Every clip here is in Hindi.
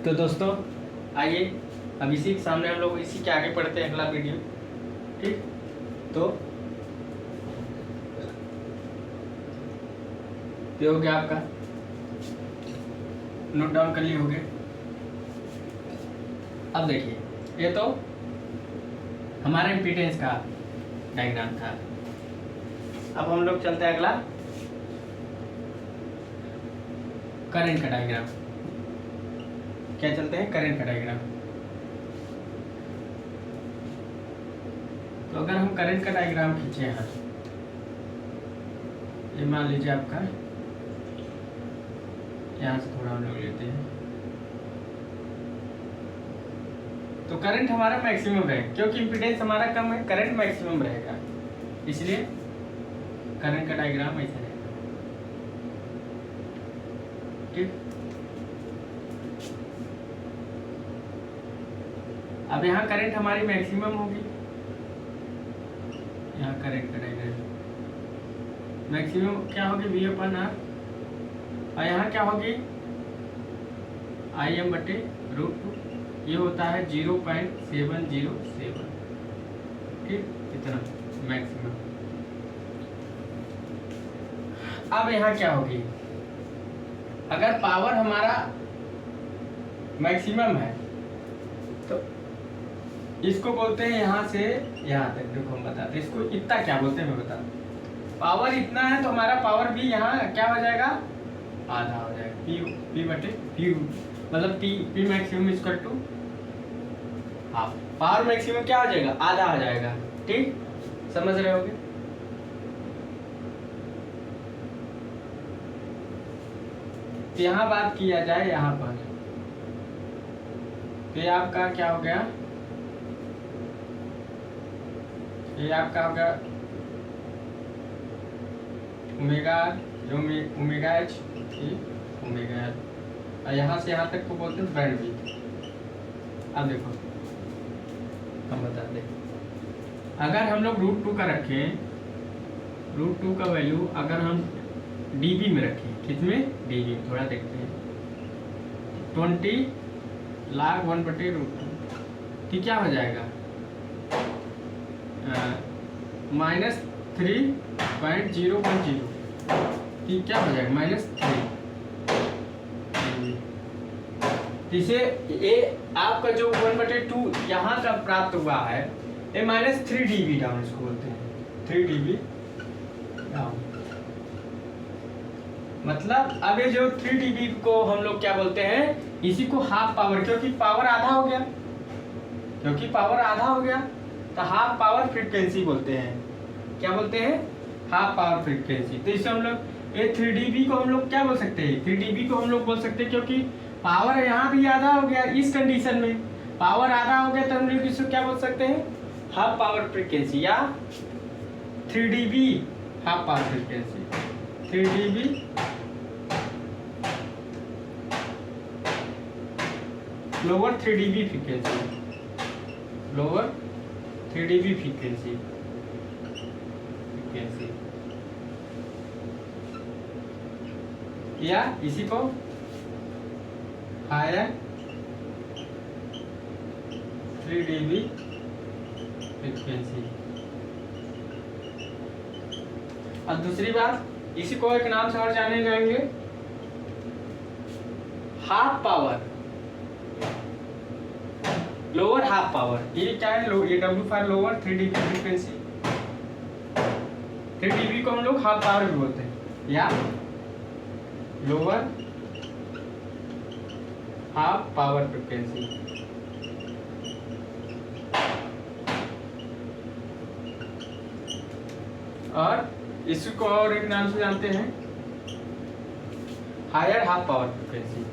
तो दोस्तों आइए अब इसी के सामने हम लोग इसी के आगे पढ़ते हैं अगला वीडियो। ठीक, तो ये हो गया आपका, नोट डाउन कर लिए होंगे। अब देखिए ये तो हमारा इम्पीडेंस का डायग्राम था। अब हम लोग चलते हैं अगला करंट का डायग्राम। क्या चलते हैं? करंट का डायग्राम। तो अगर हम करंट का डायग्राम खींचे यहाँ, ये मान लीजिए आपका, यहाँ से थोड़ा हम लोग लेते हैं, तो करंट हमारा मैक्सिमम रहेगा क्योंकि इम्पीडेंस हमारा कम है, करंट मैक्सिमम रहेगा, इसलिए करंट का डायग्राम ऐसा रहेगा। ठीक, अब यहाँ करंट हमारी मैक्सिमम होगी, यहाँ करंट का डायग्राम मैक्सिमम क्या होगी, V अपन R, और यहाँ क्या होगी Im/√2, ये होता है 0.707। ठीक, इतना मैक्सिमम। अब यहाँ क्या होगी, अगर पावर हमारा मैक्सिमम है तो इसको बोलते हैं यहाँ से यहाँ तक। देखो हम बताते हैं इसको, इतना क्या बोलते हैं मैं बता दूं। पावर इतना है तो हमारा पावर भी यहाँ क्या हो जाएगा, आधा हो जाएगा, P/Q, मतलब P maximum equal to half. Power maximum क्या हो जाएगा, आधा हो जाएगा। ठीक, समझ रहे होगे। तो यहाँ बात किया जाए यहाँ पर, तो ये आपका क्या हो गया, ये आपका हो गया ओमेगा, जो ओमेगा एच, ओमेगा एल, और यहाँ से यहाँ तक को बोलते हैं बैंडविड्थ। अब देखो हम बता दें, अगर हम लोग √2 का रखें, √2 का वैल्यू अगर हम dB में रखें, कितने dB में, थोड़ा देखते हैं, 20 log 1/√2, ठीक क्या हो जाएगा, -3.010, ठीक क्या हो जाएगा, -3। इसे ये आपका जो 1/2 यहाँ का प्राप्त हुआ है, ये -3 dB डाउन इसको बोलते हैं, 3 dB डाउन। मतलब अब ये जो 3 dB को हम लोग क्या बोलते हैं, इसी को हाफ पावर, क्योंकि पावर आधा हो गया, क्योंकि पावर आधा हो गया तो हाफ पावर फ्रीक्वेंसी बोलते हैं। क्या बोलते हैं, हाफ पावर फ्रीक्वेंसी। तो इसे हम लोग ये 3 dB को हम लोग क्या बोल सकते हैं, 3 dB को हम लोग बोल सकते हैं क्योंकि पावर यहाँ भी आधा हो गया। इस कंडीशन में पावर आधा हो गया तो हम लोग इसको क्या बोल सकते हैं, हाफ पावर फ्रीक्वेंसी, या 3 dB half power frequency, 3 dB lower 3 dB frequency, lower 3 dB frequency, या इसी को हायर 3 dB फ्रीक्वेंसी। और दूसरी बात, इसी को एक नाम से और जाने जाएंगे, half power, lower half power. ये क्या है, ये W5 lower 3 dB frequency, 3 dB को हम लोग हाफ पावर भी बोलते हैं, या लोअर हाफ पावर फ्रीक्वेंसी। और इसको और एक नाम से जानते हैं, हायर हाफ पावर फ्रीक्वेंसी।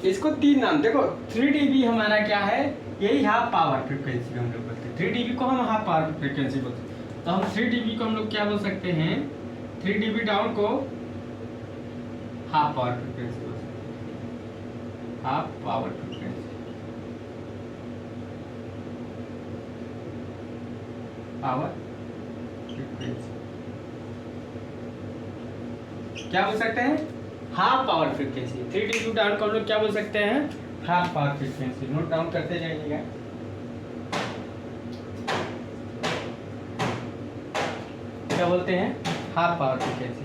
इसको 3 नाम, देखो 3 dB हमारा क्या है, यही हाफ पावर फ्रीक्वेंसी हम लोग बोलते हैं। 3 dB को हम हाफ पावर फ्रीक्वेंसी बोलते हैं। तो हम 3 dB को हम लोग क्या बोल सकते हैं, 3 dB डाउन को हाफ पावर फ्रीक्वेंसी बोल सकते हैं, half power frequency. Power frequency क्या बोल सकते हैं? Half power frequency. 3 dB down को हम लोग क्या बोल सकते हैं? Half power frequency. Note down करते जाइएगा। क्या बोलते हैं? Half power frequency.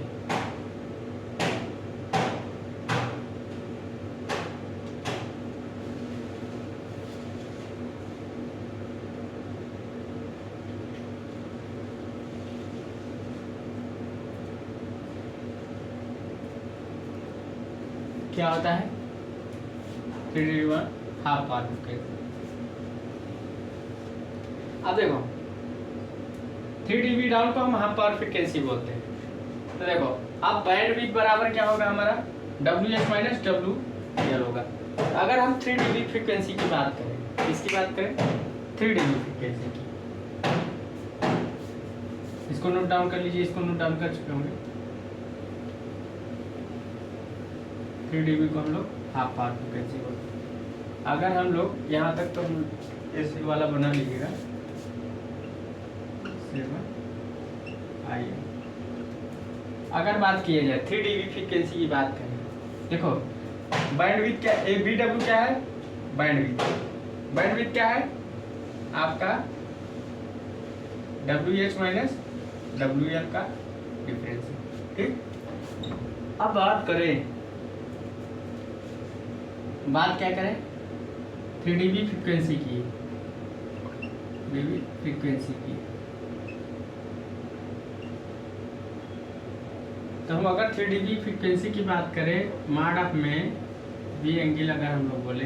क्या होता है? 3 dB हाफ पावर फ्रीक्वेंसी। अब देखो 3 dB डाउन को हम हाफ पावर फ्रीक्वेंसी बोलते हैं। तो देखो अब बैंड विड्थ बराबर क्या होगा हमारा? WH माइनस WL होगा। अगर हम 3 dB फ्रीक्वेंसी की बात करें, किसकी बात करें? 3 dB फ्रीक्वेंसी की। इसको नोट डाउन कर लीजिए, इसको नोट डाउन कर चुके होंगे। 3 dB को हम लोग हाफ पावर फ्रीक्वेंसी बोलते हैं। अगर हम लोग यहाँ तक तो हम ऐसे वाला बना लीजिएगा, आइए अगर बात किया जाए 3 dB फ्रीक्वेंसी की बात करें, देखो बैंडविड्थ क्या है? BW क्या है? बैंडविड्थ क्या है आपका? WH माइनस WL का डिफरेंस है। ठीक, अब बात क्या करें? 3 dB फ्रीक्वेंसी की, तो हम अगर 3 dB फ्रीक्वेंसी की बात करें, मॉड ऑफ में V एंगल अगर हम लोग बोले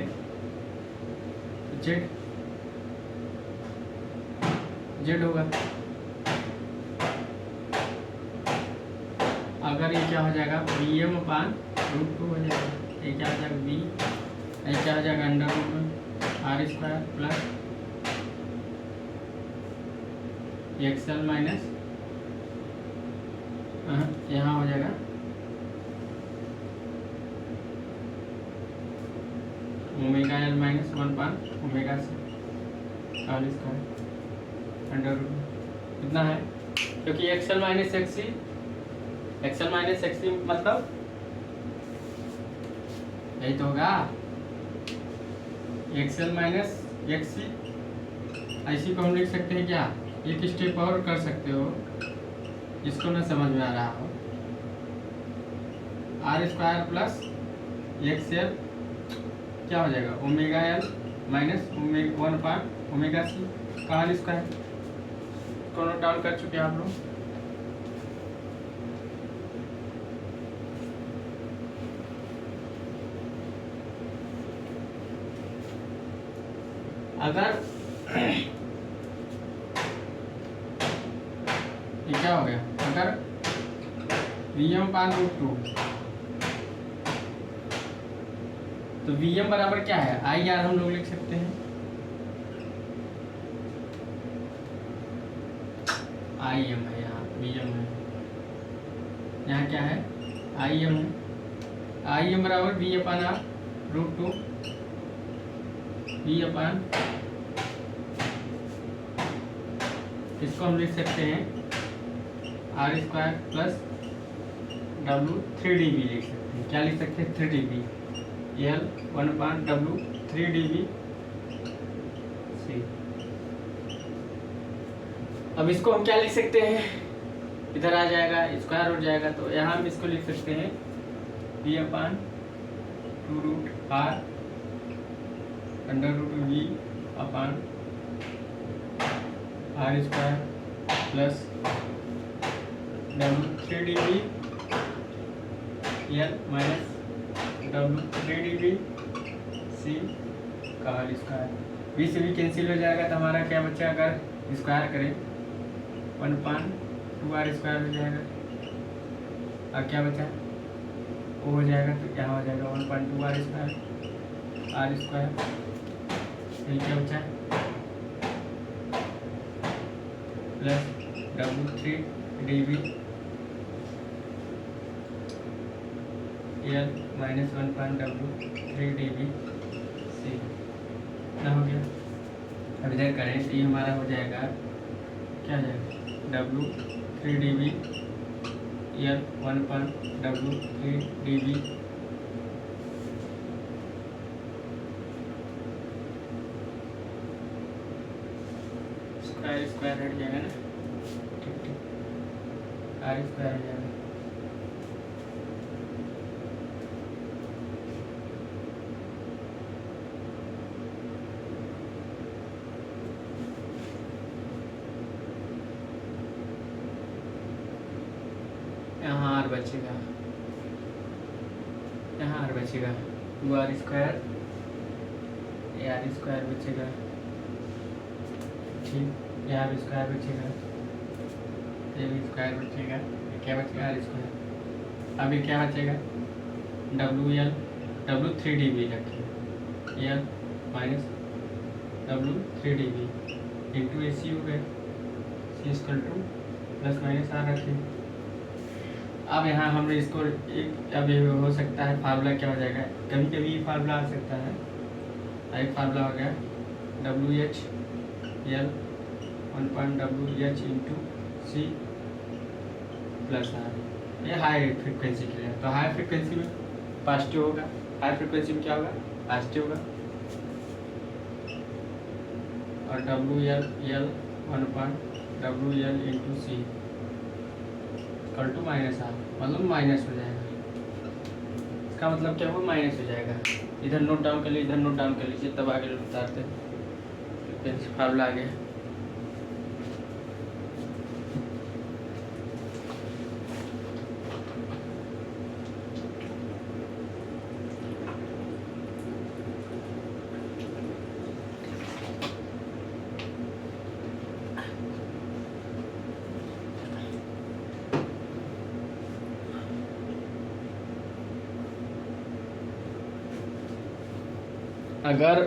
तो जेड होगा। अगर ये क्या हो जाएगा? Vm/√2 हो जाएगा। ये क्या हो जाएगा? V, ये क्या हो जाएगा? √R² प्लस XL माइनस यहाँ हो जाएगा ω/L माइनस 1/ω/c √2 कितना है? क्योंकि XL माइनस XC मतलब यही तो होगा। XL माइनस XC, ऐसी को हम लिख सकते हैं क्या? एक स्टेप और कर सकते हो, जिसको ना समझ में आ रहा हो। R² प्लस XL क्या हो जाएगा? ω/L माइनस 1/ω/c का होल स्क्वायर। को नोट डाउन कर चुके हैं आप लोग। अगर ये क्या हो गया? अगर Vm/√2 तो Vm बराबर क्या है? IR हम लोग लिख सकते हैं। IM है यहाँ, Vm है यहाँ, क्या है? IM है। IM बराबर V/√2 इसको हम लिख सकते हैं R² प्लस W 3 dB लिख सकते हैं। क्या लिख सकते हैं? 3 dB L 1/W 3 dB C। अब इसको हम क्या लिख सकते हैं? इधर आ जाएगा, स्क्वायर हो जाएगा, तो यहाँ हम इसको लिख सकते हैं V/2√R √V/R² plus W 3 dB L minus W 3 dB C का होल स्क्वायर। B से भी कैंसिल हो जाएगा, तो हमारा क्या बचा? अगर स्क्वायर करें 1/2R² हो जाएगा, और क्या बचा? वो हो जाएगा, तो यहाँ हो जाएगा 1/2R² यही क्या बचा? Plus W 3 dB L minus 1/W 3 dB C ना हो गया। अब इधर करें तो ये हमारा हो जाएगा क्या जाएगा W3 dB L 1/W3 dB square हट जाएगा ना, ठीक ठीक, R स्क्वायर हो जाएगा। यहाँ R बचेगा, यहाँ R बचेगा, वो R स्क्वायर, ये R स्क्वायर बचेगा, ठीक, यहाँ भी स्क्वायर बचेगा, ये भी स्क्वायर बचेगा, क्या बचेगा R स्क्वायर। अभी क्या बचेगा W3 dB रखिए, L minus W3 dB into AC हो गया, C equal two plus minus R रखिए। अब यहाँ हमने इसको एक, अब ये हो सकता है फार्मूला क्या हो जाएगा, कभी कभी ये फार्मूला आ सकता है, एक फार्मूला हो गया WH L 1/WH into C plus R, ये हाई फ्रिक्वेंसी के लिए। तो हाई फ्रिक्वेंसी में पॉजिटिव होगा, हाई फ्रिक्वेंसी में क्या होगा, पॉजिटिव होगा, और WL 1/WL into C equal to minus R, मतलब माइनस हो जाएगा। इसका मतलब क्या होगा, माइनस हो जाएगा। इधर नोट डाउन कर लीजिए, इधर नोट डाउन कर लीजिए, तब आगे उतारते हैं। फार्मूला आ गया, अगर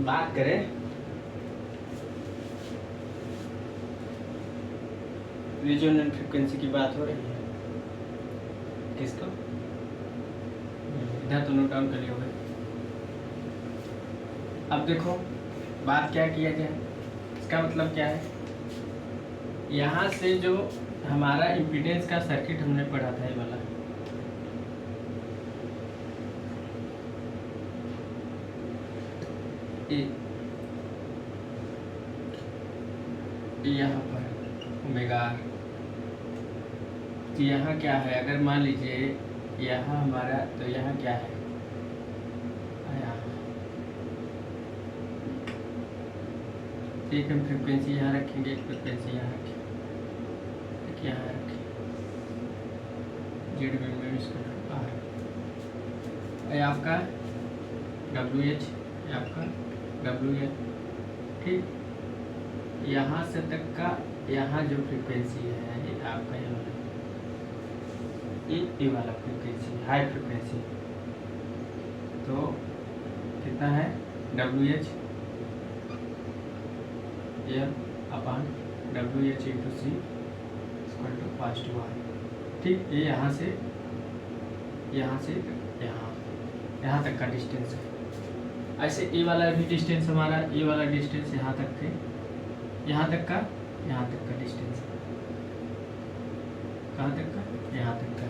बात करें रिजोनेंट फ्रिक्वेंसी की बात हो रही है, किसको, इधर तो नोट डाउन कर लिया होगा। अब देखो बात क्या किया जाए, इसका मतलब क्या है, यहाँ से जो हमारा इम्पीडेंस का सर्किट हमने पढ़ा था ये वाला, यहाँ पर ओमेगा R, तो यहाँ क्या है, अगर मान लीजिए यहाँ हमारा, तो यहाँ क्या है, एक हम फ्रिक्वेंसी यहाँ रखेंगे, एक फ्रिक्वेंसी यहाँ रखेंगे, एक यहाँ रखें, जेड में इसका R, ये आपका WH, ये आपका WL, ठीक, यहाँ से तक का, यहाँ जो फ्रिक्वेंसी है ये आपका ये वाला फ्रिक्वेंसी, हाई फ्रिक्वेंसी, तो कितना है WH L upon WH into C equal to positive R, ठीक, ये यहाँ से यहाँ तक का डिस्टेंस है। ऐसे ये वाला भी डिस्टेंस हमारा, ये वाला डिस्टेंस यहाँ तक थे, यहाँ तक का डिस्टेंस, कहाँ तक का, यहाँ तक का।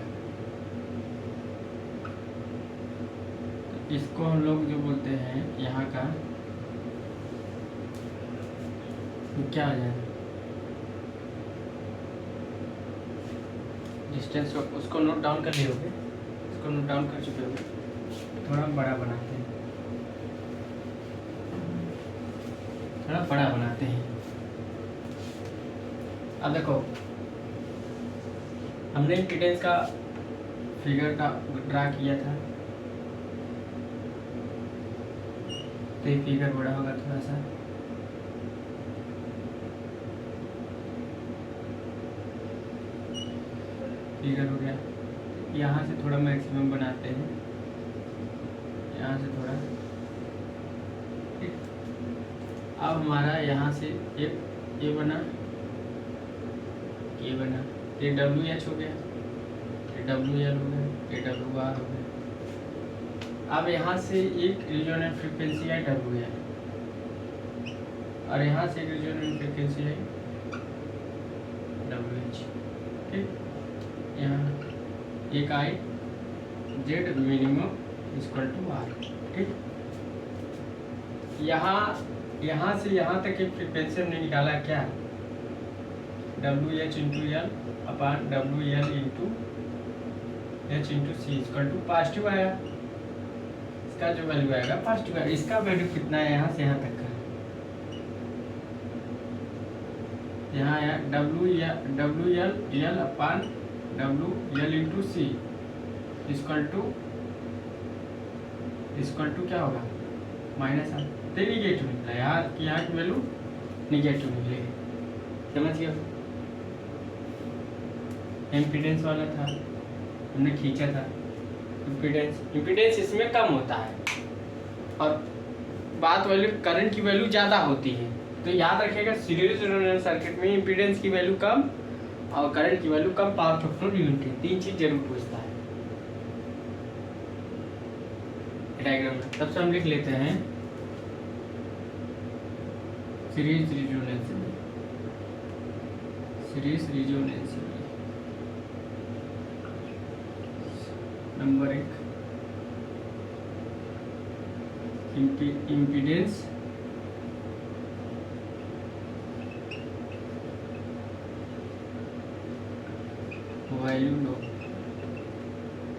तो इसको हम लोग जो बोलते हैं यहाँ का, क्या हो जाएगा डिस्टेंस, उसको नोट डाउन कर लिए होगे, इसको नोट डाउन कर चुके होगे, थोड़ा बड़ा बनाते हैं, थोड़ा बड़ा बनाते हैं। अब देखो हमने इम्पीडेंस का फिगर का ड्रा किया था, तो ये फिगर बड़ा होगा थोड़ा सा, फिगर हो गया, यहाँ से थोड़ा मैक्सिमम बनाते हैं, यहाँ से थोड़ा, ठीक। अब हमारा यहाँ से एक ये बना, ये बना, ये WH हो गया, ये WL हो गया, ये WR हो गया। अब यहाँ से एक रिजोनेंट फ्रिक्वेंसी है WL, और यहाँ से रेजोनेंट फ्रिक्वेंसी है WH। ठीक, यहाँ एक I Z minimum equal to R. ठीक, यहाँ से यहाँ तक एक फ्रिक्वेंसी हमने निकाला क्या, WH into L upon WL into H into C equal to positive आया। इसका जो वैल्यू आएगा पॉजिटिव आएगा। इसका वैल्यू कितना है यहाँ से यहाँ तक का, यहाँ आया WL upon WL into C equal to क्या होगा, माइनस आर। तो निगेटिव निकला, यहाँ की वैल्यू निगेटिव निकलेगी। समझ गया, इम्पीडेंस वाला था हमने खींचा था, इम्पीडेंस इसमें कम होता है और बात वैल्यू करंट की वैल्यू ज़्यादा होती है। तो याद रखिएगा सीरीज रेजोनेंस सर्किट में इम्पीडेंस की वैल्यू कम और करंट की वैल्यू कम, पावर फैक्टर यूनिट है, 3 चीज़ जरूर पूछता है डायग्राम में। तब से हम लिख लेते हैं सीरीज रेजोनेंस में, सीरीज रेजोनेंस में नंबर 1 इम्पीडेंस वैल्यू लो,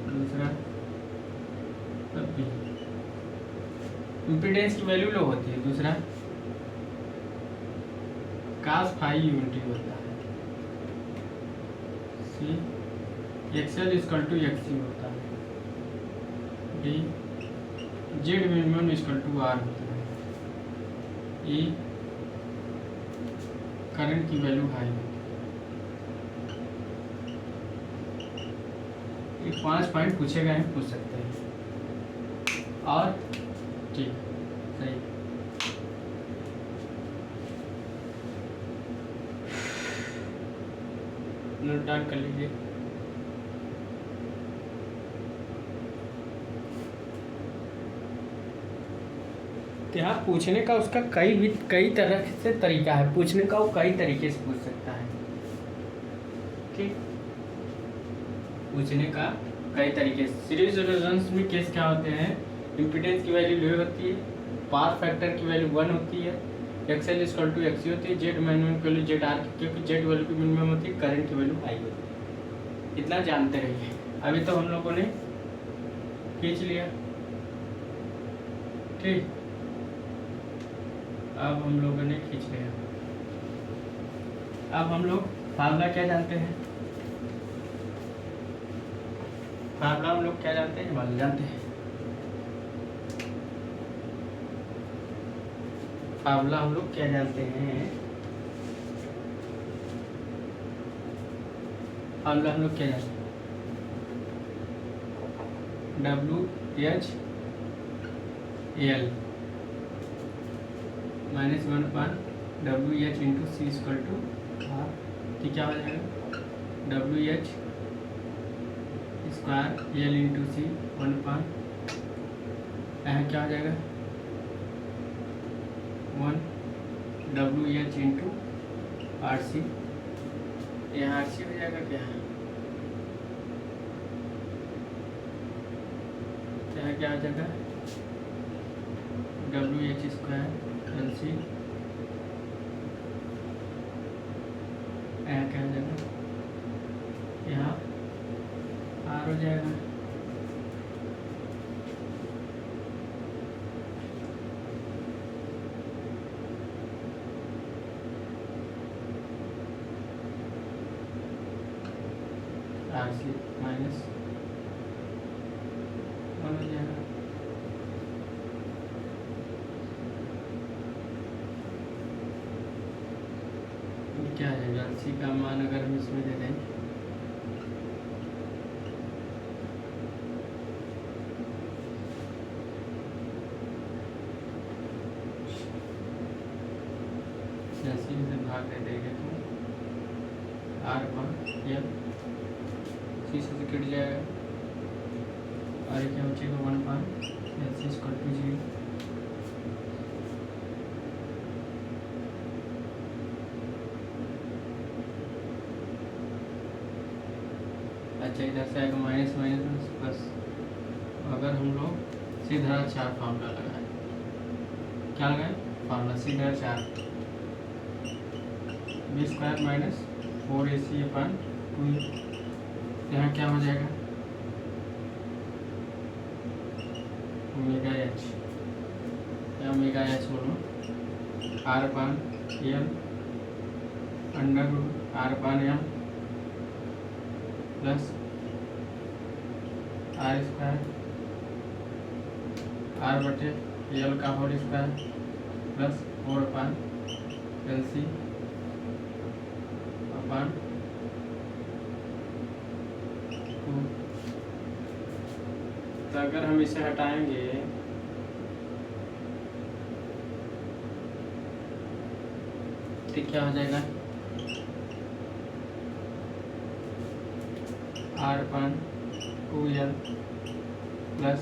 दूसरा इम्पीडेंस की वैल्यू लो होती है, दूसरा कास फाई यूनिटी होता है, C XL equal to XC होता है, D Z minimum equal to R होता है, ई करंट की वैल्यू हाई होती है। ये 5 पॉइंट पूछे गए हैं, पूछ सकते हैं। और ठीक सही, नोट डाउन कर लीजिए। तो यहाँ पूछने का उसका कई तरह से तरीका है, पूछने का वो कई तरीके से पूछ सकता है। ठीक, पूछने का कई तरीके से। सीरीज रेजोनेंस में केस क्या होते हैं, इम्पीडेंस की वैल्यू लो होती है, पावर फैक्टर की वैल्यू 1 होती है, एक्सएल इक्वल टू एक्सी होती है, जेड मिनिमम की वैल्यू जेड आर, क्योंकि जेड वैल्यू की मिनिमम होती है, करंट की वैल्यू हाई होती है। इतना जानते रहिए। अभी तो हम लोगों ने खींच लिया। ठीक, अब हम लोगों ने खींच लिया। अब हम लोग फार्मूला क्या जानते हैं, फार्मूला हम लोग क्या जानते हैं, मान जानते हैं। फार्मूला हम लोग क्या जानते हैं, फार्मूला हम लोग क्या जानते हैं, WH L minus 1 WH into C equal to R. तो क्या हो जाएगा, WH square L into C 1 यहाँ क्या हो जाएगा 1 WH इंटू RC, यहाँ RC हो जाएगा क्या है, यहाँ क्या हो जाएगा WH स्क्वायर LC, यहाँ क्या हो जाएगा, यहाँ R हो जाएगा। RC माइनस 1 हो जाएगा। क्या है RC का मान अगर हम इसमें दे दें, RC से भाग दे देंगे तो R/L सी से कट जाएगा और ये क्या बचेगा 1/LC इक्वल टू 0। अच्छा इधर से आएगा माइनस माइनस प्लस। अगर हम लोग सीधा 4 फार्मूला लगाए, क्या लगाए फार्मूला सीधा 4 बी स्क्वायर माइनस 4ac/2। यहाँ क्या हो जाएगा ओमेगा एच, या ओमेगा एच बोलो r/l under r/m plus r² r/l का होल स्क्वायर प्लस 4/LC अपन 2। तो अगर हम इसे हटाएंगे तो क्या हो जाएगा r/2l प्लस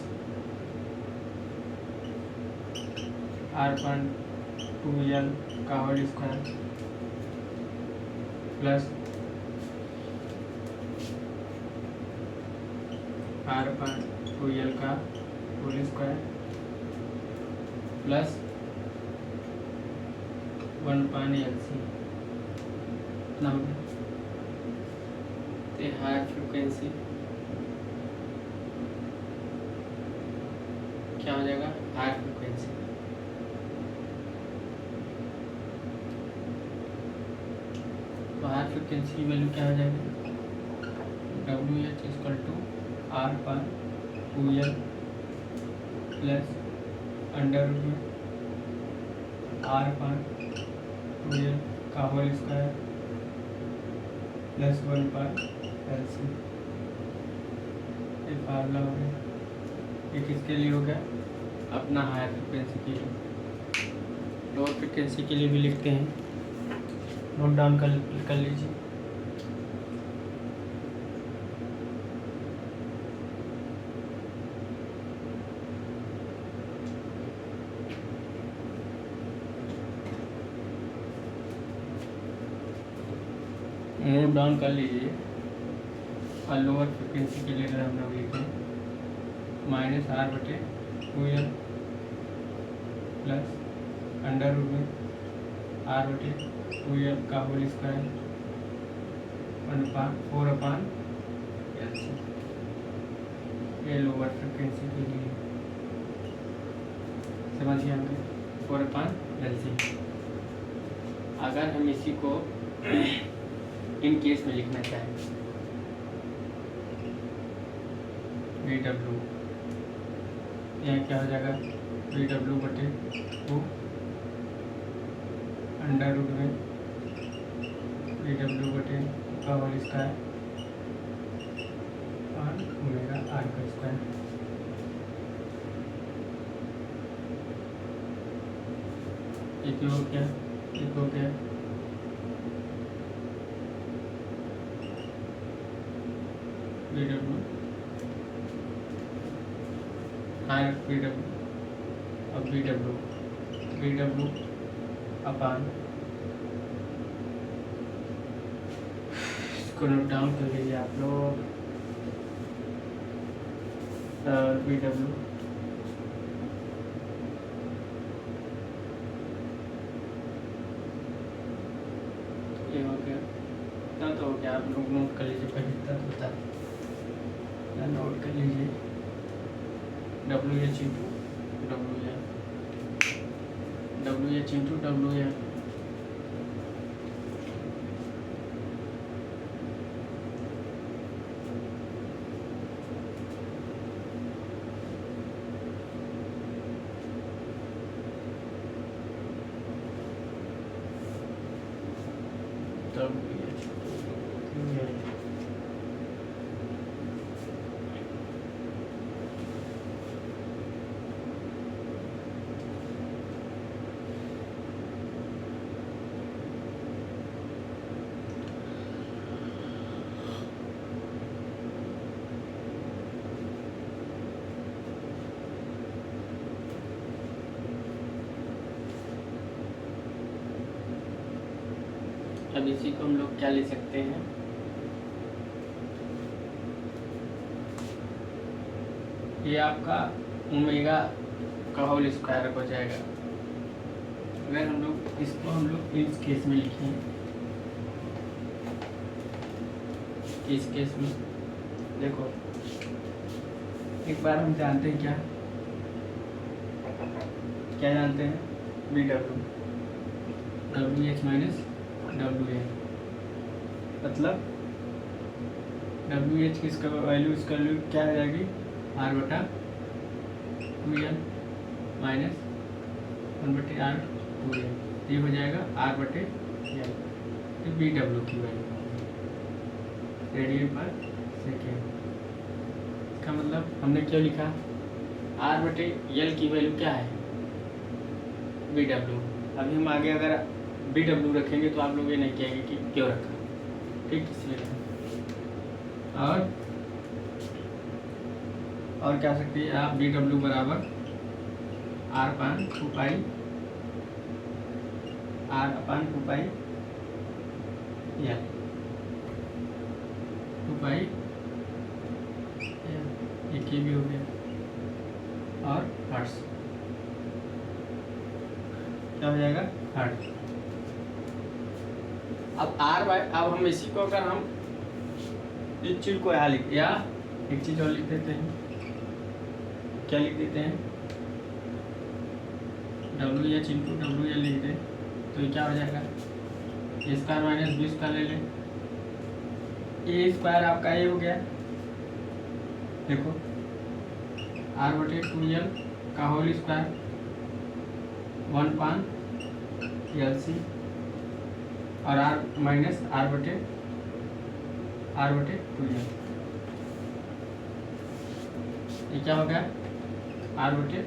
r/2l का होल स्क्वायर प्लस r/2l का होल स्क्वायर प्लस 1/LC इतना हो गया। हायर फ्रिक्वेंसी क्या हो जाएगा हायर फ्रिक्वेंसी, तो हायर फ्रिक्वेंसी की वैल्यू क्या हो जाएगी WH = r/2l plus under r/2l का होल स्क्वायर प्लस 1/LC। ये फार्मूला हो गया। ये किसके लिए हो गया अपना हायर फ्रिक्वेंसी के लिए। लोअर फ्रिक्वेंसी के लिए भी लिखते हैं, नोट डाउन कर लीजिए। नोट डाउन कर लीजिए। और लोअर फ्रिक्वेंसी के लिए अगर हम लोग लिखें -r/2l प्लस अंडर r/2l का होल स्क्वायर 4/LC। ये लोअर फ्रिक्वेंसी के लिए समझिए हमको 4/LC। अगर हम इसी को इन केस में लिखना चाहें VW, यहाँ क्या हो जाएगा VW/2 अंडर VW/2 का होल स्क्वायर और ओमेगा r का स्क्वायर। एक हो गया VW हायर VW और VW अपान, इसको नोट डाउन कर लीजिए आप लोग। VW ये हो गया, इतना तो हो गया। आप लोग नोट कर लीजिए, पहले इतना होता है नोट कर लीजिए। WH × WL अब इसी को हम लोग क्या ले सकते हैं ये आपका ओमेगा का होल स्क्वायर हो जाएगा। अगर हम लोग इसको हम लोग इस केस में लिखें, इस केस में देखो एक बार हम जानते हैं क्या जानते हैं, B W H minus W A, मतलब डब्ल्यू एच की इसका वैल्यू क्या आ जाएगी, आर बटा टू एल माइनस वन बटे आर टू एल, ये हो जाएगा आर बटे एल, ये बी डब्ल्यू की वैल्यू रेडियन पर सेकेंड। इसका मतलब हमने क्या लिखा, आर बटे एल की वैल्यू क्या है, बी डब्ल्यू। अभी हम आगे अगर बी डब्ल्यू रखेंगे तो आप लोग ये नहीं कहेंगे कि क्यों रखा, ठीक, इसलिए। और क्या सकते हैं आप, बी डब्ल्यू बराबर R upon two pi L, two pi एक ये भी हो गया, और हर्ट्ज क्या हो जाएगा, हर्ट्ज। अब आर बाय, अब हम इसी को अगर हम इस चीज को यहाँ लिख, या एक चीज और लिख देते हैं, क्या लिख देते हैं, W H into W L लिख दें, तो ये क्या हो जाएगा, ए स्क्वायर माइनस बी स्क्वायर ले लें, ए स्क्वायर आपका ये हो गया, देखो आर बटे टू एल का होल स्क्वायर वन पान एल सी, और आर माइनस आर बटे टू एल, ये क्या हो गया, आर बटे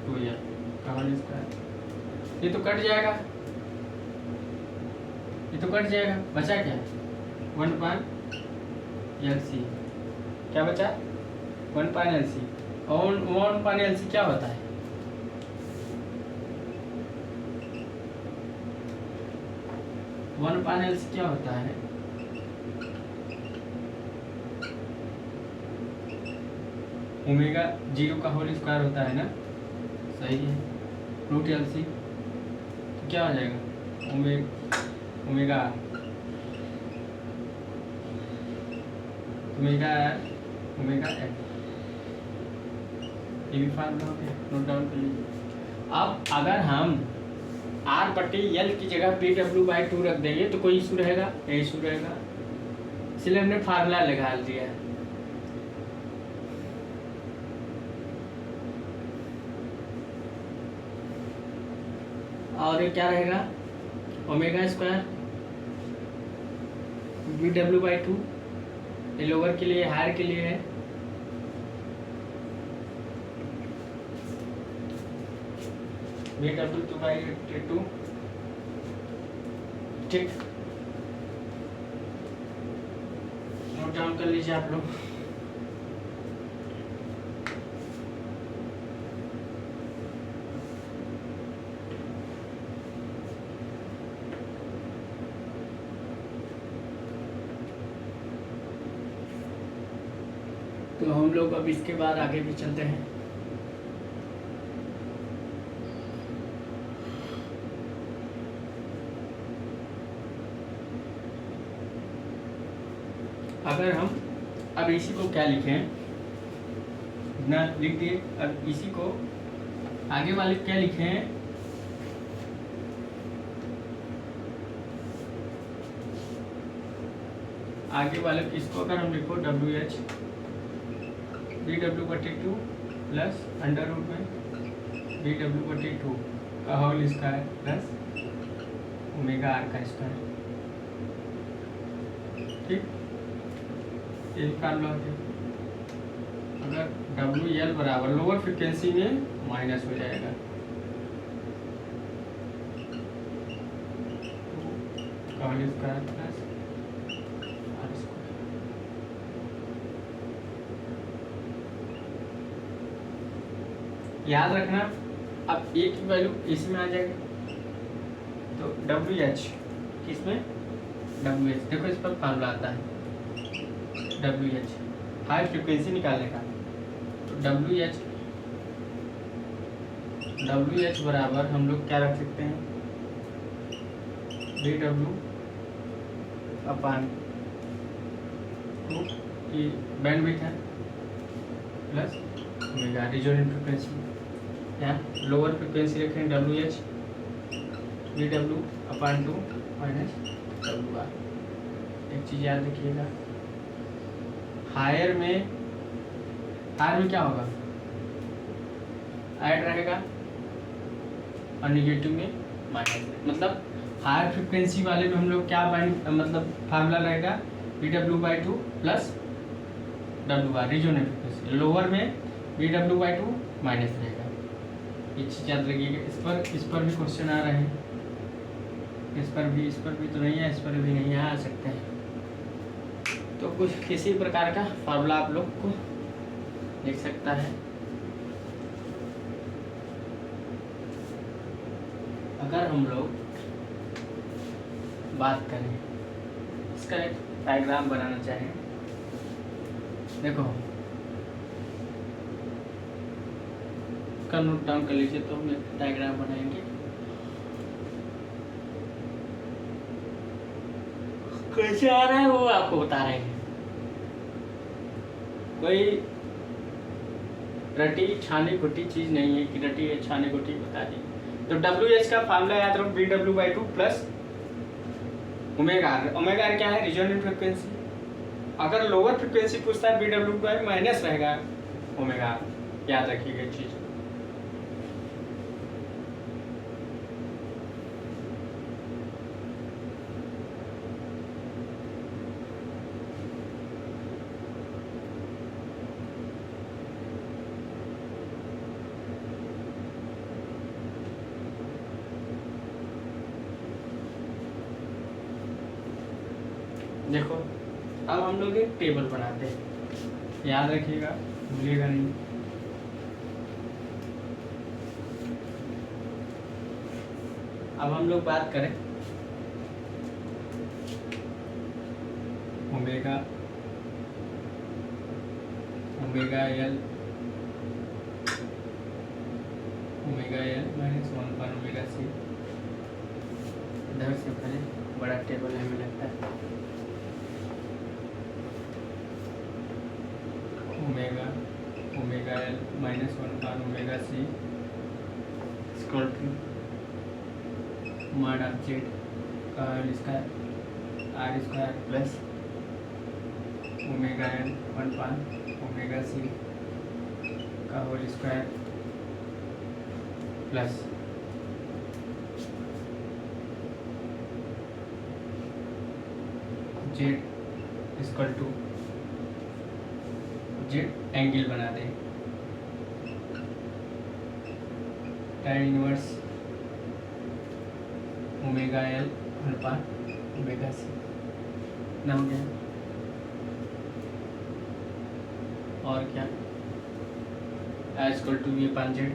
टू एल का होल स्क्वायर। ये तो कट जाएगा, बचा क्या, वन पान एल सी, क्या बचा, वन पान एल सी, और वन पान एल सी क्या होता है, वन पान एल सी क्या होता है, ओमेगा जीरो का होल स्क्वायर होता है ना, सही है, रूट एल सी, तो क्या हो जाएगा, ओमेगा एल, ये भी फार्मूला हो गया, नोट डाउन कर लीजिए। अब अगर हम आर बटे एल की जगह पी डब्ल्यू बाई टू रख देंगे तो कोई इशू रहेगा, इशू रहेगा, इसलिए हमने फार्मूला लगा दिया है। और ये क्या रहेगा, omega square B W by two, ये लोअर के लिए, हायर के लिए है, B W two by two, ठीक, नोट डाउन कर लीजिए आप लोग। तो हम लोग अब इसके बाद आगे भी चलते हैं। अगर हम अब इसी को क्या लिखें, ना लिख दिए, अब इसी को आगे वाले क्या लिखें, आगे वाले इसको अगर हम लिखो डब्ल्यू एच बी डब्ल्यू बटे टू प्लस अंडर रूट में बी डब्ल्यू बटे टू का whole square plus omega R का स्क्वायर, ठीक, ये फार्मूला हो गया। अगर डब्ल्यू एल बराबर लोअर फ्रिक्वेंसी में माइनस हो जाएगा, का whole square plus R square, याद रखना। अब ए की वैल्यू इसमें आ जाएगी, तो डब्ल्यू एच किसमें, डब्ल्यू एच, देखो इस पर फार्मूला आता है डब्ल्यू एच, हाई फ्रिक्वेंसी निकालने का, डब्ल्यू एच बराबर हम लोग क्या रख सकते हैं, वी डब्ल्यू अपान टू की बैंडविड्थ है प्लस ओमेगा रिजोनेंट फ्रिक्वेंसी, यहाँ लोअर फ्रिक्वेंसी रखें W H V W upon two minus W R. एक चीज़ याद रखिएगा, हायर में क्या होगा, ऐड रहेगा और निगेटिव में माइनस, मतलब हायर फ्रिक्वेंसी वाले में हम लोग क्या मतलब फार्मूला रहेगा V W by two plus W R resonant frequency, lower में V W by two minus रहेगा। ये चीज़ याद रखिएगा। इस पर भी क्वेश्चन आ रहे हैं, इस पर भी तो नहीं है, इस पर भी नहीं आ सकते हैं। तो कुछ किसी प्रकार का फार्मूला आप लोग को लिख सकता है। अगर हम लोग बात करें, इसका एक डायग्राम बनाना चाहें, देखो इसका नोट डाउन कर लीजिए, तो हम एक डायग्राम बनाएंगे। कैसे आ रहा है वो आपको बता रहे हैं। कोई रटी छानी घुटी चीज नहीं है कि रटी छानी घुटी बता दी। तो डब्ल्यू एच का फार्मूला याद रखो V W by two plus omega R. Omega R क्या है, रिजोनेंट फ्रिक्वेंसी। अगर लोअर फ्रिक्वेंसी पूछता है वी डब्ल्यू बाई माइनस रहेगा ओमेगा आर, याद रखिएगा चीज। देखो अब हम लोग एक टेबल बनाते हैं, याद रखिएगा, भूलिएगा नहीं। अब हम लोग बात करें ओमेगा एल माइनस वन पर ओमेगा सी। इधर से पहले बड़ा टेबल हमें लगता है, ओमेगा एल माइनस वन पर omega C equal to mod of Z का whole square R square plus omega L one पर ओमेगा सी का whole square plus Z equal to Z angle बना दें tan inverse omega L alpha omega C ना हो गया। और क्या, as equal to V upon Z,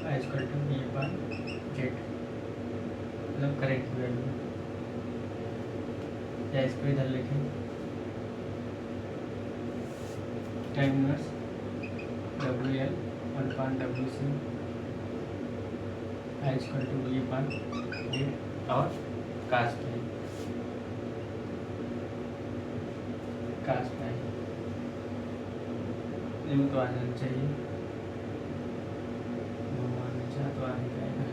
as equal to V upon Z, मतलब करेंट वैल्यू, या इसको इधर लिखें tan inverse W L one upon W C as equal to V upon Z और कास पाई इनको तो आ जाना चाहिए, भगवान ने चाहा तो आ ही जाएगा।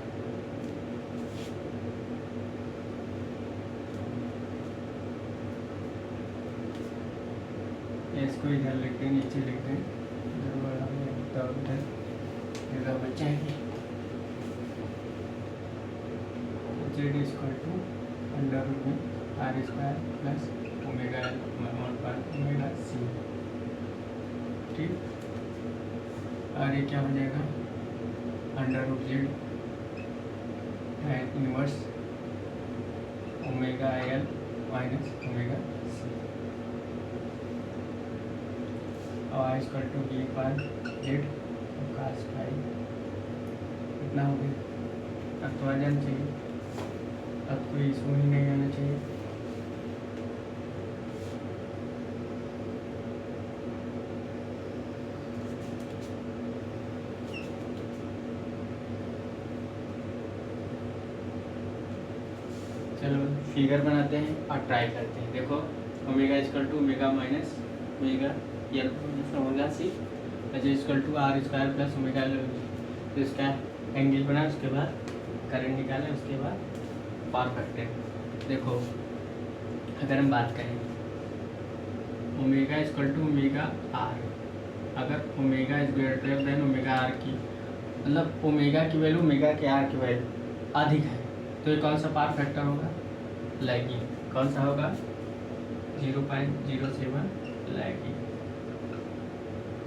इसको इधर लिख दें, नीचे लिख दें, तो उधर जगह बच जाएगी। Z equal to under root में R square plus omega L one पर ओमेगा सी, ठीक। और ये क्या हो जाएगा, under root Z tan inverse omega L minus omega C और इक्वल टू वी पर जेड कास पाई। इतना हो गया। अब तो आ जाना चाहिए, अब कोई इशू ही नहीं आना चाहिए। चलो फिगर बनाते हैं और ट्राई करते हैं। देखो omega equal to omega minus omega L omega C equal to R square plus omega L. तो इसका एंगल बना, उसके बाद करंट निकालें, उसके बाद पावर फैक्टर। देखो अगर हम बात करें omega equal to omega R, अगर omega is greater than omega R की, मतलब ओमेगा की वैल्यू ओमेगा के आर की वैल्यू अधिक है, तो ये कौन सा पावर फैक्टर होगा? लैगिंग। कौन सा होगा? 0.07 लैगिंग।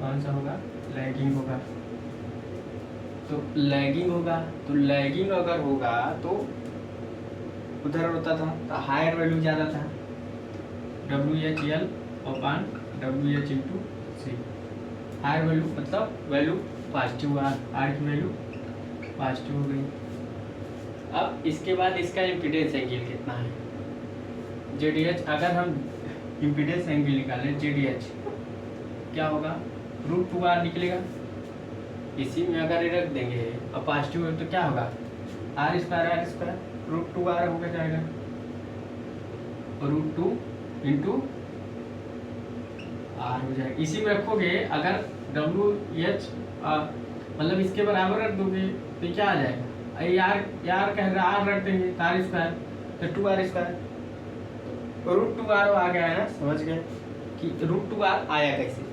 कौन सा होगा? लैगिंग होगा। तो लैगिंग होगा, तो लैगिंग अगर होगा तो उधर होता था तो हायर वैल्यू ज़्यादा था, WHL अपॉन WH इंटू सी। हायर वैल्यू मतलब वैल्यू पॉजिटिव, आर की वैल्यू पॉजिटिव हो गई। अब इसके बाद इसका इम्पीडेंस एंगल कितना है? JDH। अगर हम इम्पीडेंस एंगल निकालें JDH क्या होगा? √2R निकलेगा। इसी में अगर रख देंगे और पॉजिटिव है तो क्या होगा? R स्क्वायर √2R हो जाएगा, √2 इंटू R हो जाएगा। इसी में रखोगे अगर WH मतलब इसके बराबर रख दोगे तो क्या आ जाएगा? यार कह रहा R रख देंगे R स्क्वायर तो 2R स्क्वायर, √2R आ गया है ना। समझ गए कि √2R आया कैसे?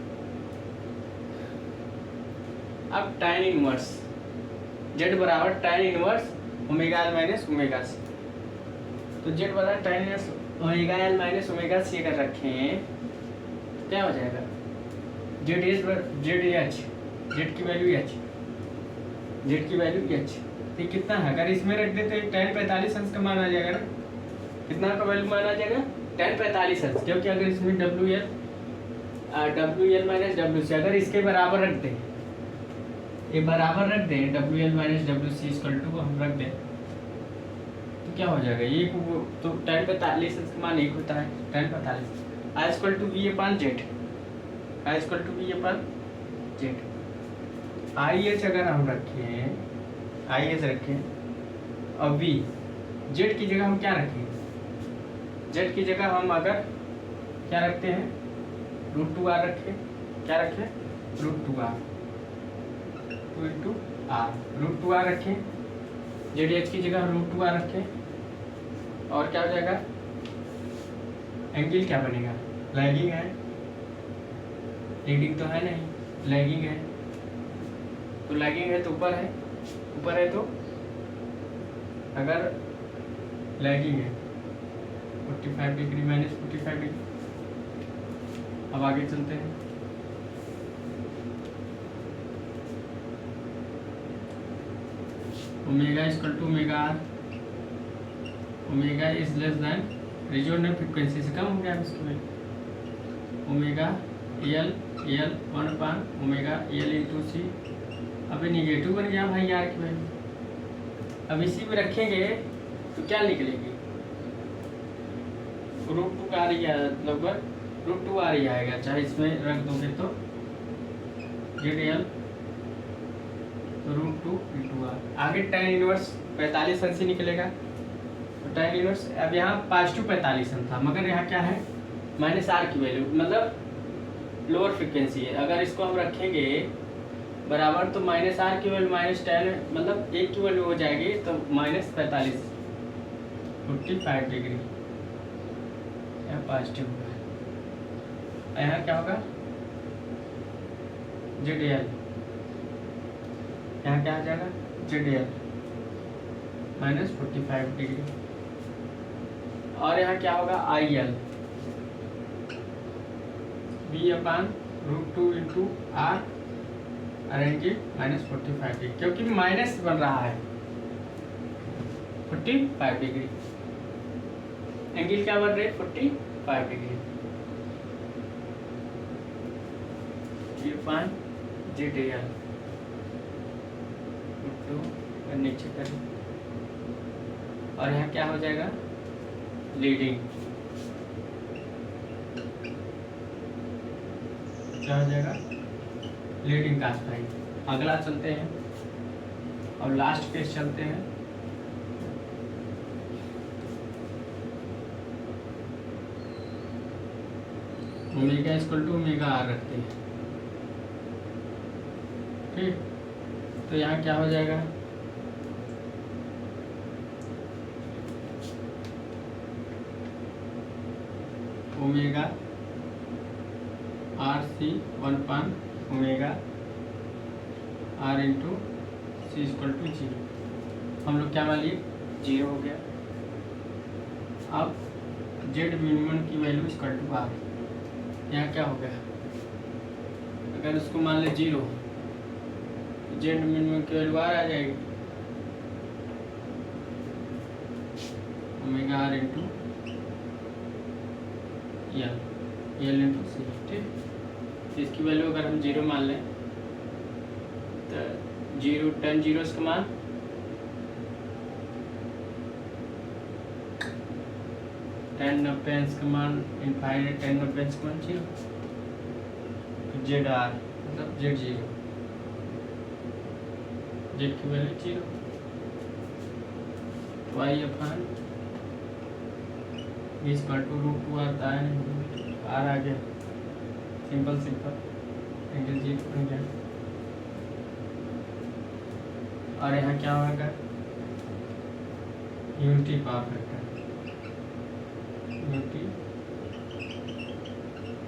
अब tan इनवर्स Z बराबर tan inverse omega L minus omega C. तो Z बराबर tan inverse omega L minus omega C अगर रखें तो क्या हो जाएगा? ZH Z की वैल्यू H, Z की वैल्यू H। तो कितना है? अगर इसमें रख देते tan 45 अंश का मान आ जाएगा ना। कितना का वैल्यू मान आ जाएगा? tan 45 अंश, क्योंकि अगर इसमें WL माइनस WC अगर इसके बराबर रख दें, ये बराबर रख दें WL माइनस WC इक्वल टू हम रख दें तो क्या हो जाएगा? ये तो tan 45 अंश का मान एक होता है, tan 45 I equal to V अपॉन Z, I equal to V अपॉन Z। IH अगर हम रखें, IH रखें और V, Z की जगह हम क्या रखें? Z की जगह हम अगर क्या रखते हैं? √2R रखें। क्या रखें? √2R 2 इंटू R, √2R रखें। JDH की जगह √2R रखें और क्या हो जाएगा? एंगल क्या बनेगा? लैगिंग है, लीडिंग तो है नहीं, लैगिंग है। तो लैगिंग है तो ऊपर है, ऊपर है तो अगर लैगिंग है 45 डिग्री माइनस 45 डिग्री। अब आगे चलते हैं। Omega equal to omega R, omega is less than resonant frequency से कम हो गया इसमें। ओमेगा एल 1 पान ओमेगा एल इंटू सी। अभी निगेटिव बन गया भाई यार की वैल्यू। अब इसी में रखेंगे तो क्या निकलेगी? √2 आ रही है, लगभग √2 आ रही आएगा, चाहे इसमें रख दोगे तो ZL √2 इंटू R। आगे tan इनवर्स 45 अंश निकलेगा। तो tan इनवर्स अब यहाँ पॉजिटिव 45 अंश था, मगर यहाँ क्या है? -R की वैल्यू, मतलब लोअर फ्रिक्वेंसी है। अगर इसको हम रखेंगे बराबर तो -R की वैल्यू -10 मतलब 1 की वैल्यू हो जाएगी तो -45 45 डिग्री यहाँ पॉजिटिव होगा। यहाँ क्या होगा? ZL यहाँ क्या आ जाएगा? ZL -45 degree. और यहाँ क्या होगा? IL V upon √2 into R arrange -45 degree, क्योंकि माइनस बन रहा है 45 डिग्री। एंगल क्या बन रही है? 45 डिग्री। ZL नीचे करें और यहाँ क्या हो जाएगा? लीडिंग क्या हो जाएगा? लीडिंग कास्ट भाई। अगला चलते हैं और लास्ट केस चलते हैं। Omega equal to omega R रखते हैं। ठीक, तो यहाँ क्या हो जाएगा, omega R C 1 omega R into C equal to 0। हम लोग क्या मान लिए 0 हो गया। अब जेड मिनिमम की वैल्यू इक्वल टू आर, यहाँ क्या हो गया, अगर उसको मान ले 0, जेड मिनिमम की वैल्यू आर आ जाएगी, omega R into L into C. ठीक, इसकी वैल्यू अगर हम 0 मान लें तो 0 10 जीरोस का मान 10 90 का मान इनफाइनाइट 10 90 का मान 0, जेड आर मतलब जेड 0, जेड की value 0, Y upon equal to root 2 आता है, आर आ गया, सिंपल एंगल 0 बन गया। और यहाँ क्या होगा, unity power factor, unity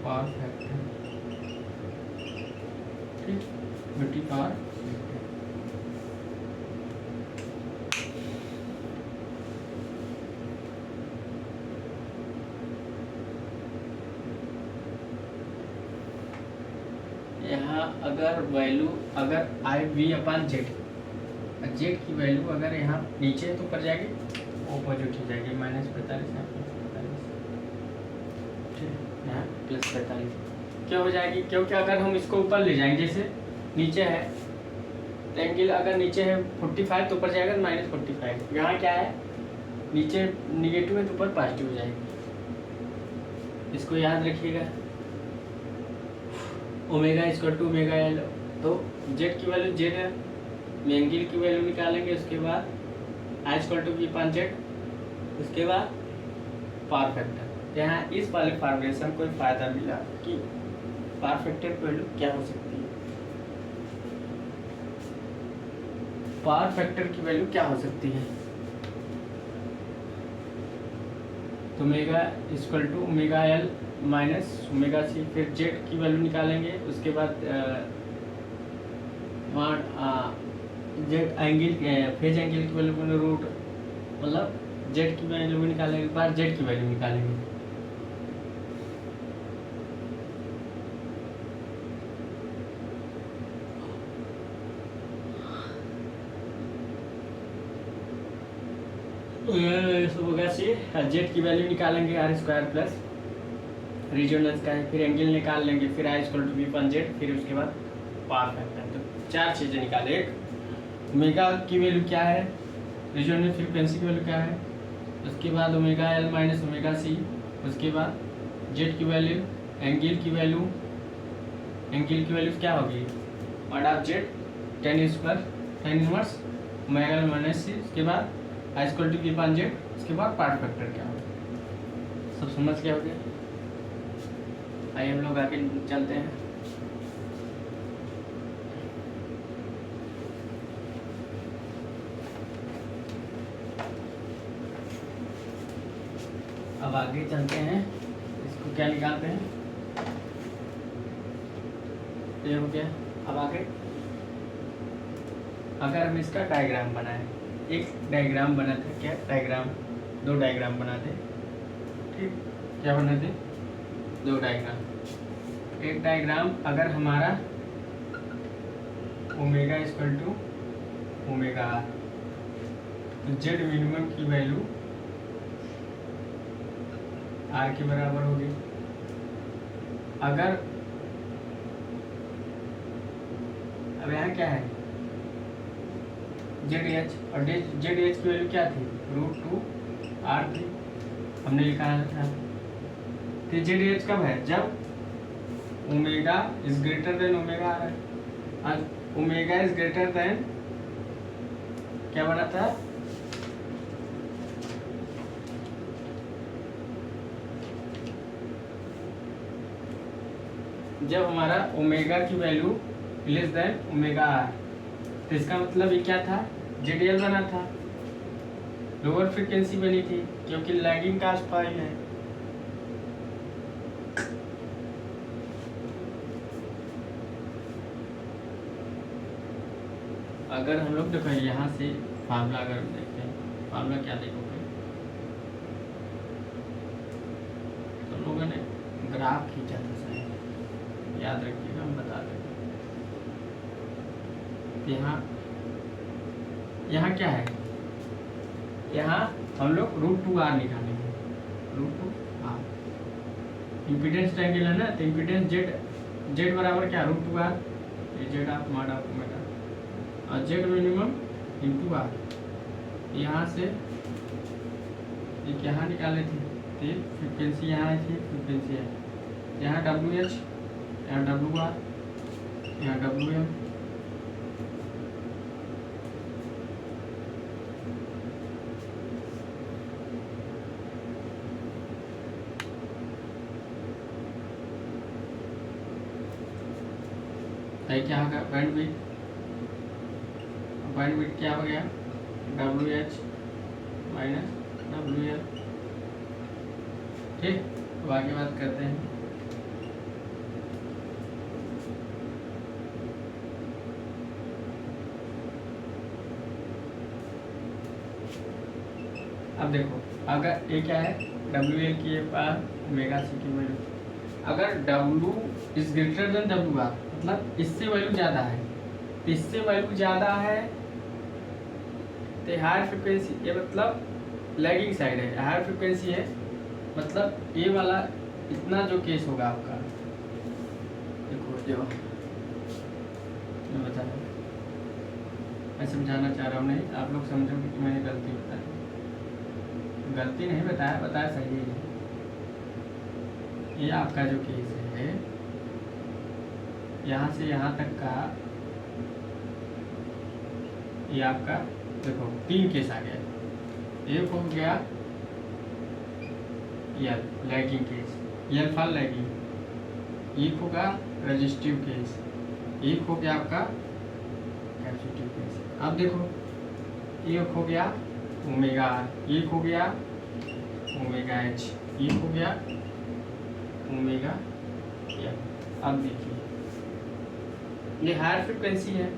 power factor. ठीक, यूनिटी पावर फैक्टर। यहाँ अगर वैल्यू अगर आई वी अपान जेड, जेड की वैल्यू अगर यहाँ नीचे तो ऊपर जाएगी, ऑपोजिट हो जाएगी, -45 यहाँ +45, ठीक यहाँ +45 क्या हो जाएगी, क्योंकि अगर हम इसको ऊपर ले जाएंगे, जैसे नीचे है तो एंगल अगर नीचे है 45 तो ऊपर जाएगा -45, यहाँ क्या है नीचे निगेटिव है तो ऊपर पॉजिटिव हो जाएगी, इसको याद रखिएगा। Omega equal to omega L, तो जेड की वैल्यू जेड है, एंगल की वैल्यू निकालेंगे, उसके बाद I equal to B upon Z, उसके बाद पावर फैक्टर। यहाँ इस वाले फार्मूले से हमको फायदा मिला कि पावर फैक्टर की वैल्यू क्या हो सकती है, पावर फैक्टर की वैल्यू क्या हो सकती है, तो omega equal to omega L minus omega C, फिर जेड की वैल्यू निकालेंगे, उसके बाद जेड एंगल फेज एंगल की वैल्यू रूट मतलब जेड की वैल्यू निकालेंगे, एक बार जेड की वैल्यू निकालेंगे। जेड की वैल्यू निकालेंगे आर स्क्वायर प्लस रीजनल का है, फिर एंगल निकाल लेंगे, फिर I equal to B upon Z, फिर उसके बाद पावर फैक्टर। तो 4 चीज़ें निकाले, एक ओमेगा की वैल्यू क्या है, रीजनल फ्रीक्वेंसी की वैल्यू क्या है, उसके बाद omega L minus omega C, उसके बाद जेड की वैल्यू, एंगल की वैल्यू क्या होगी, mod of Z tan inverse omega L minus C, उसके बाद I equal to B upon Z, उसके बाद पावर फैक्टर क्या होगा। सब समझ क्या हो गया, आइए हम लोग आगे चलते हैं। अब आगे चलते हैं, इसको क्या निकालते हैं, ये हो गया। अब आगे अगर हम इसका डायग्राम बनाएं, एक डायग्राम बनाते, क्या डायग्राम, 2 डायग्राम बनाते, ठीक क्या बनाते, 2 डायग्राम। एक डायग्राम अगर हमारा omega equal to omega R, तो जेड मिनिमम की वैल्यू आर के बराबर होगी। अगर अब यहाँ क्या है जेड एच, और जेड एच की वैल्यू क्या थी, √2 आर थी, हमने लिखा था। तो जेड एच कब है, जब omega is greater than omega R है, और ओमेगा इज ग्रेटर देन क्या बनाता है, जब हमारा ओमेगा की value less than omega R, तो इसका मतलब ये क्या था, जेडीएल बना था, लोअर फ्रिक्वेंसी बनी थी क्योंकि लैगिंग कास्ट फाइव है। अगर हम लोग देखो यहाँ से फार्मूला अगर देखते हैं, फार्मूला क्या देखोगे, तो लोगों ने ग्राफ खींचा था शायद, याद रखिएगा, हम बता देंगे। यहाँ क्या है, यहाँ हम लोग √2r निकालेंगे, √2r इम्पीडेंस ट्रायंगल है ना, तो इम्पीडेंस जेड बराबर क्या, √2r, ये Z of mod of omega, और जेड मिनिमम इंटू आर। यहाँ से एक यहाँ निकाले थे, तो फ्रिक्वेंसी यहाँ आई थी, फ्रिक्वेंसी है यहाँ WH, यहाँ WR, यहाँ WM, क्या होगा, बैंडविड्थ क्या हो गया, WH माइनस WL। ठीक, तो आगे बात करते हैं। अब देखो, अगर ये क्या है, WL की पार ओमेगा सी की वैल्यू, अगर W is greater then WR, मतलब इससे वैल्यू ज़्यादा है, तो इससे वैल्यू ज़्यादा है तो हायर फ्रिक्वेंसी, ये मतलब लैगिंग साइड है, हायर फ्रिक्वेंसी है, मतलब ये वाला इतना जो केस होगा आपका, देखो जो मैं बता रहा हूँ, मैं समझाना चाह रहा हूँ, नहीं आप लोग समझोगे कि मैंने गलती बताई, गलती नहीं बताया सही है। ये आपका जो केस है, यहाँ से यहाँ तक का, ये आपका देखो 3 केस आ गया, एक हो गया L lagging case, L for lagging, एक होगा रजिस्टिव केस, एक हो गया आपका कैपेसिटिव केस। अब देखो, एक हो गया ओमेगा आर, एक हो गया ओमेगा एच, एक हो गया ओमेगा एल। अब देखिए, ये हायर फ्रिक्वेंसी है,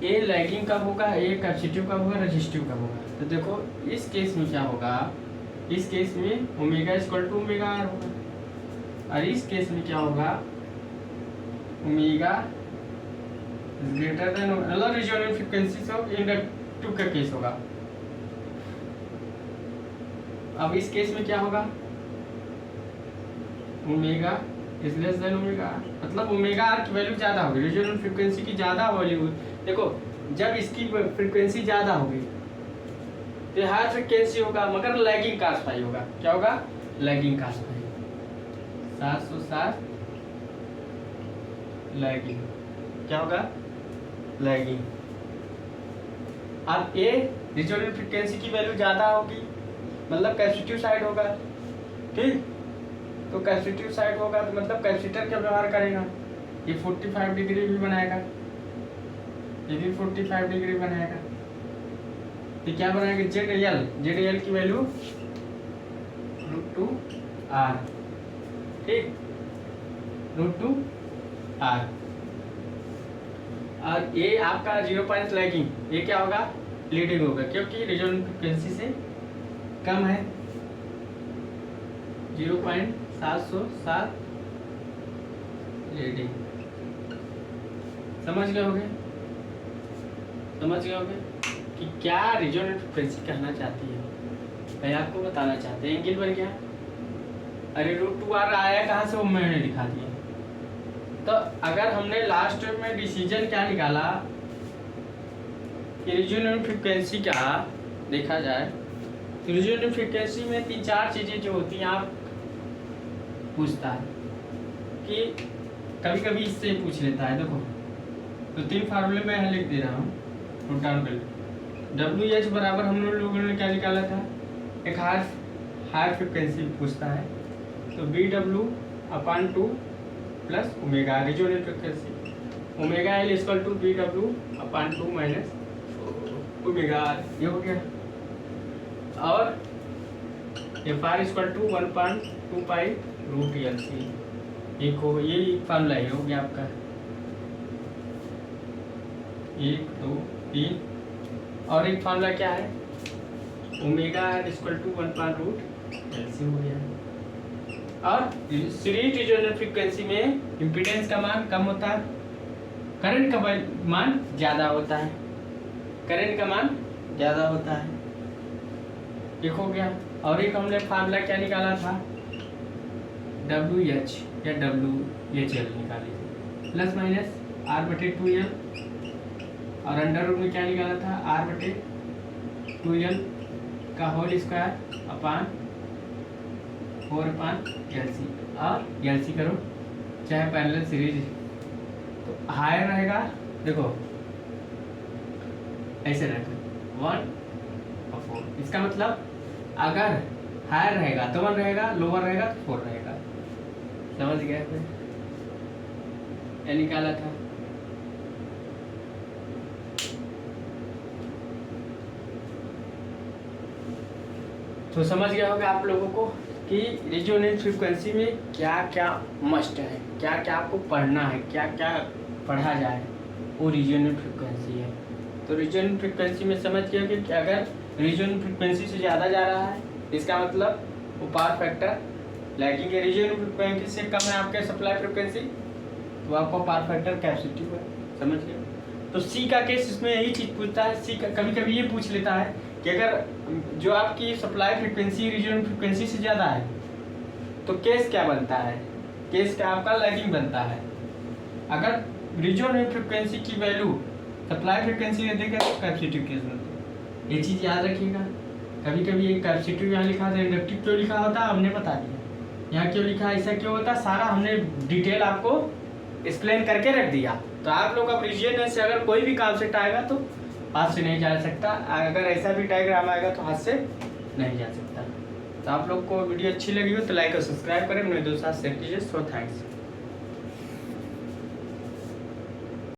ये लैगिंग कब होगा, ये कैपेसिटिव कब होगा, रजिस्टिव कब होगा। तो देखो इस केस में क्या होगा, इस केस में omega equal to omega R होगा, और इस केस में क्या होगा, ओमेगा ग्रेटर देन अलग रिजोनेंट फ्रीक्वेंसी से इंडक्टिव का केस होगा। अब इस केस में क्या होगा, omega is less than omega R, मतलब ओमेगा आर की वैल्यू ज्यादा होगी, रिजोनेंट फ्रीक्वेंसी की ज्यादा वैल्यू। देखो जब इसकी फ्रीक्वेंसी ज्यादा होगी तो हाई फ्रीक्वेंसी होगा, मगर लैगिंग कास्ट फाई होगा। क्या होगा, लैगिंग कास्ट फाई, 707 लैगिंग, क्या होगा, लैगिंग। अब ए रिजोनेंट फ्रीक्वेंसी की वैल्यू ज्यादा होगी, मतलब कैपेसिटिव साइड होगा, ठीक। तो कैपेसिटिव साइड होगा तो मतलब कैपेसिटर का व्यवहार करेगा, ये 45 डिग्री भी बनाएगा, ये भी 45 डिग्री बनाएगा, तो क्या बनाएगा, जेड एल की वैल्यू √2r, ठीक, √2r। और ये आपका 0 पॉइंट लैगिंग, ये क्या होगा, लीडिंग होगा, क्योंकि रिजोनेंट फ्रीक्वेंसी से कम है, 0.707 लीडिंग। समझ गए होगे कि क्या रिजोनेंट फ्रीक्वेंसी कहना चाहती है, मैं आपको बताना चाहते हैं। एंगल बन गया, अरे √2r आया कहाँ से, वो मैंने दिखा दिया। तो अगर हमने लास्ट में डिसीजन क्या निकाला कि रिजोनेंट फ्रीक्वेंसी का देखा जाए, रिजोनेंट फ्रीक्वेंसी में 3-4 चीजें जो होती हैं, आप पूछता है कि कभी कभी इससे पूछ लेता है। देखो तो 3 फार्मूले मैं यहाँ लिख दे रहा हूँ, नोट डाउन कर लो। WH बराबर हम लोगों ने क्या निकाला था, एक हायर फ्रिक्वेंसी पूछता है, तो BW/2 plus omega resonant frequency, omega L equal to B W upon 2 minus omega R, ये हो गया। और F R equal to 1.2 pi root L C, एक हो, ये फार्मूला ये हो गया आपका 1 2 3। और एक फार्मूला क्या है, ओमेगा इक्वल टू 1/रूट एल सी हो गया। और सीरीज रेजोनेंट फ्रीक्वेंसी में इम्पीडेंस का मान कम होता है, करंट का मान ज़्यादा होता है, करंट का मान ज़्यादा होता है, एक हो गया। और एक हमने फार्मूला क्या निकाला था, WH या WHL निकाली थी, प्लस माइनस R/2L, और अंडर रूट में क्या निकाला था, R/2L का होल स्क्वायर अपॉन 4/LC, और LC करो चाहे पैरेलल सीरीज, तो हायर रहेगा, देखो ऐसे रहेगा 1 और 4, इसका मतलब अगर हायर रहेगा तो 1 रहेगा, लोअर रहेगा तो 4 रहेगा, समझ गए फिर, ये निकाला था। तो समझ गया होगा आप लोगों को कि रेजोनेंट फ्रीक्वेंसी में क्या क्या मस्ट है, क्या क्या आपको पढ़ना है, क्या क्या पढ़ा जाए, वो रेजोनेंट फ्रीक्वेंसी है। तो रेजोनेंट फ्रीक्वेंसी में समझ गया कि अगर रेजोनेंट फ्रीक्वेंसी से ज़्यादा जा रहा है, इसका मतलब वो पावर फैक्टर लैगिंग है, रेजोनेंट फ्रीक्वेंसी से कम है आपके सप्लाई फ्रीक्वेंसी, तो आपका पावर फैक्टर कैपेसिटिव है, समझ गए। तो सी का केस इसमें यही चीज़ पूछता है, सी का कभी कभी ये पूछ लेता है कि अगर जो आपकी सप्लाई फ्रीक्वेंसी रेजोनेंट फ्रीक्वेंसी से ज़्यादा है तो केस क्या बनता है, केस क्या आपका लैगिंग बनता है। अगर रेजोनेंट फ्रीक्वेंसी की वैल्यू सप्लाई फ्रीक्वेंसी में देगा तो कैपेसिटिव केस बनता है, ये चीज़ याद रखिएगा। कभी कभी ये कैपेसिटिव यहाँ लिखा था, इंडक्टिव क्यों लिखा होता है हमने बता दिया, यहाँ क्यों लिखा ऐसा क्यों होता, सारा हमने डिटेल आपको एक्सप्लेन करके रख दिया। तो आप लोग अब रीजन से अगर कोई भी कॉन्सेप्ट आएगा तो हाथ से नहीं जा सकता, अगर ऐसा भी डायग्राम आएगा तो हाथ से नहीं जा सकता। तो आप लोग को वीडियो अच्छी लगी हो तो लाइक और सब्सक्राइब करें, मेरे दोस्त साथ शेयर कीजिए। So thanks.